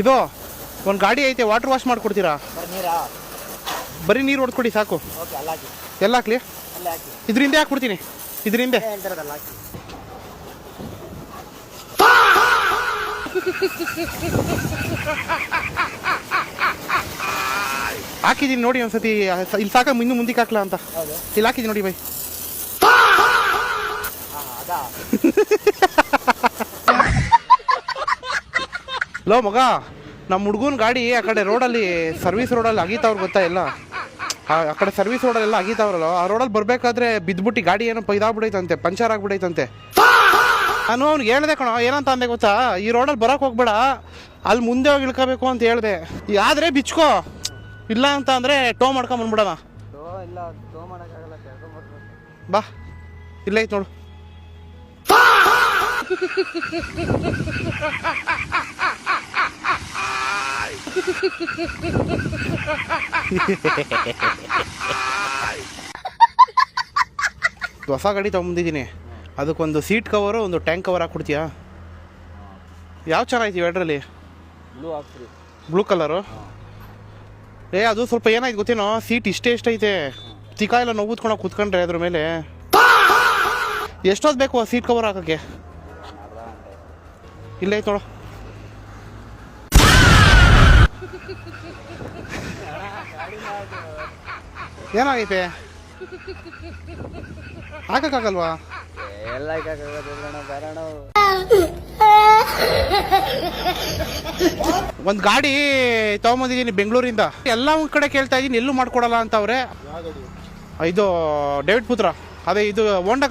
ಇದು ಒಂದು ಗಾಡಿ ಐತೆ, ವಾಟರ್ ವಾಶ್ ಮಾಡಿಕೊಡ್ತೀರಾ? ಬರೀ ನೀರು ಹೊಡ್ಕೊಡಿ ಸಾಕು. ಎಲ್ಲ ಹಾಕ್ಲಿ? ಇದರಿಂದ ಹಾಕ್ಬಿಡ್ತೀನಿ. ಇದರಿಂದ ಹಾಕಿದ್ದೀನಿ ನೋಡಿ ಒಂದ್ಸತಿ. ಇಲ್ಲಿ ಸಾಕ, ಇನ್ನೂ ಮುಂದಕ್ಕೆ ಹಾಕ್ಲಾ ಅಂತ ಇಲ್ಲಿ ಹಾಕಿದ್ದೀನಿ ನೋಡಿ ಬೈ. ಲೋ ಮಗ, ನಮ್ಮ ಹುಡುಗನ ಗಾಡಿ ಆ ಕಡೆ ರೋಡಲ್ಲಿ, ಸರ್ವಿಸ್ ರೋಡಲ್ಲಿ ಅಗೀತಾವ್ರು ಗೊತ್ತಾ? ಎಲ್ಲ ಆ ಕಡೆ ಸರ್ವಿಸ್ ರೋಡಲ್ಲೆಲ್ಲ ಅಗೀತಾವ್ರಲ್ಲ, ಆ ರೋಡಲ್ಲಿ ಬರಬೇಕಾದ್ರೆ ಬಿದ್ದುಬಿಟ್ಟು ಗಾಡಿ ಏನೋ ಇದಾಗ್ಬಿಡೈತಂತೆ, ಪಂಚರ್ ಆಗ್ಬಿಡೈತಂತೆ. ನಾನು ಅವ್ನಿಗೆ ಹೇಳ್ದೆ ಕಣೋ, ಏನಂತ ಅಂದೆ ಗೊತ್ತಾ? ಈ ರೋಡಲ್ಲಿ ಬರೋಕೆ ಹೋಗ್ಬೇಡ, ಅಲ್ಲಿ ಮುಂದೆ ಹೋಗಿ ಇಳ್ಕೋಬೇಕು ಅಂತ ಹೇಳಿದೆ. ಆದರೆ ಬಿಚ್ಕೋ, ಇಲ್ಲ ಅಂತ ಅಂದರೆ ಟೋ ಮಾಡ್ಕೊಂಬಂದ್ಬಿಡೋಣ. ಬಾ, ಇಲ್ಲೇ ಐತೆ ನೋಡು. ಹೊಸ ಗಾಡಿ ತೊಗೊಂಬಂದಿದ್ದೀನಿ, ಅದಕ್ಕೊಂದು ಸೀಟ್ ಕವರು, ಒಂದು ಟ್ಯಾಂಕ್ ಕವರ್ ಹಾಕ್ಕೊಡ್ತೀಯಾ? ಯಾವ ಚೆನ್ನಾಗಿತ್ತು ಎರಡರಲ್ಲಿ? Blue colour. ಅದು ಸ್ವಲ್ಪ ಏನಾಯ್ತು ಗೊತ್ತೇನೋ, ಸೀಟ್ ಎಷ್ಟೈತೆ, ತಿಕ್ಕ ಎಲ್ಲ ನೋವು ಕೂತ್ಕೊಂಡು ಕೂತ್ಕೊಂಡ್ರೆ ಅದ್ರ ಮೇಲೆ. ಎಷ್ಟೊತ್ತು ಬೇಕು ಆ ಸೀಟ್ ಕವರ್ ಹಾಕೋಕ್ಕೆ? ಇಲ್ಲೇ ಐತೆ ನೋಡು. ಏನಾಗೈತೆ? ಹಾಕಕ್ಕಾಗಲ್ವಾ? ಒಂದು ಗಾಡಿ ತಗೊಂಬಂದಿದ್ದೀನಿ ಬೆಂಗಳೂರಿಂದ. ಎಲ್ಲ ಒಂದು ಕಡೆ ಕೇಳ್ತಾ ಇದ್ದೀನಿ, ಎಲ್ಲೂ ಮಾಡ್ಕೊಡಲ್ಲ ಅಂತ ಅವ್ರೆ. ಇದು ಡೇವಿಡ್ ಪುತ್ರ, ಅದೇ ಇದು ಹೋಂಡಾ